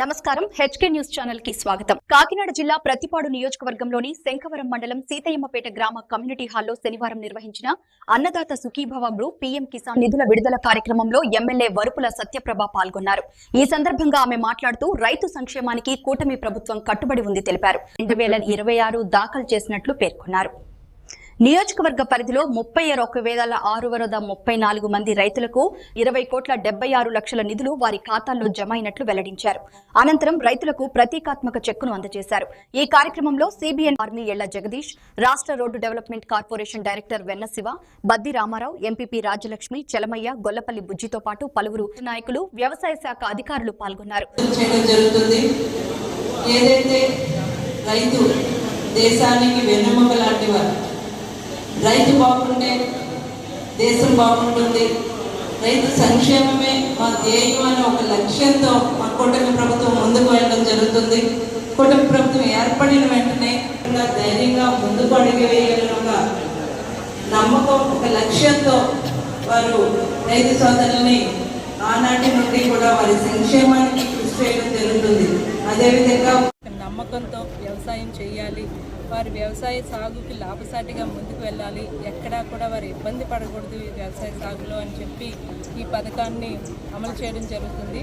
నమస్కారం HK news channel కి స్వాగతం. కాకినాడ జిల్లా ప్రతిపాడు నియోజకవర్గంలోని శంఖవరం మండలం సీతయ్యమ్మపేట గ్రామ కమ్యూనిటీ హాల్లో శనివారం నిర్వహించిన అన్నదాత సుఖీభవ గ్రూప్ పీఎం కిసాన్ నిధుల విడుదల కార్యక్రమంలో ఎమ్మెల్యే వరుపుల సత్యప్రభ పాల్గొన్నారు. ఈ సందర్భంగా ఆమె మాట్లాడుతూ రైతు సంక్షేమానికి కూటమి ప్రభుత్వం కట్టుబడి ఉంది తెలిపారు. 2026 దాఖలు చేసినట్లు పేర్కొన్నారు. నియోజకవర్గ పరిధిలో 31,634 మంది రైతులకు 20,76,00,000 నిధులు వారి ఖాతాల్లో జమ అయినట్లు వెల్లడించారు. అనంతరం రైతులకు ప్రతీకాత్మక చెక్కును అందజేశారు. ఈ కార్యక్రమంలో సిబిఎన్ ఆర్మీ ఎళ్ల జగదీష్, రాష్ట్ర road development corporation director Vennashiva, Baddi Ramarao, MPP Rajyalakshmi, Chalamaiah, Gollapalli బుజ్జితో పాటు పలువురు నాయకులు, వ్యవసాయ శాఖ అధికారులు పాల్గొన్నారు. రైతు బాగుంటే దేశం బాగుంటుంది, రైతు సంక్షేమమే మా ధ్యేయం అనే ఒక లక్ష్యంతో మా కూటమి ప్రభుత్వం ముందుకు వెళ్ళడం జరుగుతుంది. కూటమి ప్రభుత్వం ఏర్పడిన వెంటనే ధైర్యంగా ముందుకు అడుగు వేయాలని ఒక నమ్మకం, ఒక లక్ష్యంతో వారు రైతు సోదరుల్ని ఆనాటి నుండి కూడా వారి సంక్షేమానికి కృషి చేయడం జరుగుతుంది. అదేవిధంగా నమ్మకంతో వ్యవసాయం చేయాలి, వారి వ్యవసాయ సాగుకి లాభసాటిగా ముందుకు వెళ్ళాలి, ఎక్కడా కూడా వారు ఇబ్బంది పడకూడదు ఈ వ్యవసాయ సాగులో అని చెప్పి ఈ పథకాన్ని అమలు చేయడం జరుగుతుంది.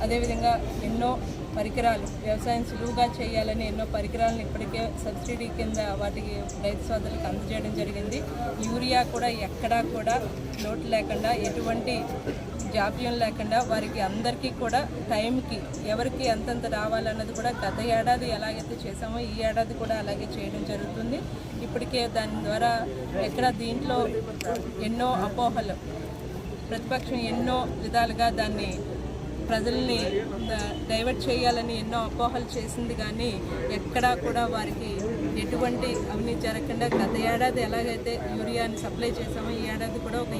అదేవిధంగా ఎన్నో పరికరాలు, వ్యవసాయం సులువుగా చేయాలని ఎన్నో పరికరాలను ఇప్పటికే సబ్సిడీ కింద వాటికి రైతు సోదరులకు అందజేయడం జరిగింది. యూరియా కూడా ఎక్కడా కూడా లోటు లేకుండా, ఎటువంటి జాప్యం లేకుండా వారికి అందరికీ కూడా టైంకి ఎవరికి ఎంతెంత రావాలన్నది కూడా గత ఏడాది ఎలాగైతే చేసామో ఈ ఏడాది కూడా అలాగే చేయడం జరుగుతుంది. ఇప్పటికే దాని ద్వారా ఎక్కడ దీంట్లో ఎన్నో అపోహలు, ప్రతిపక్షం ఎన్నో విధాలుగా దాన్ని ప్రజల్ని డైవర్ట్ చేయాలని ఎన్నో అపోహలు చేసింది, కానీ ఎక్కడా కూడా వారికి ఎటువంటి అవినీతి జరగకుండా గత ఏడాది ఎలాగైతే యూరియాని సప్లై చేసామో ఈ ఏడాది కూడా ఒక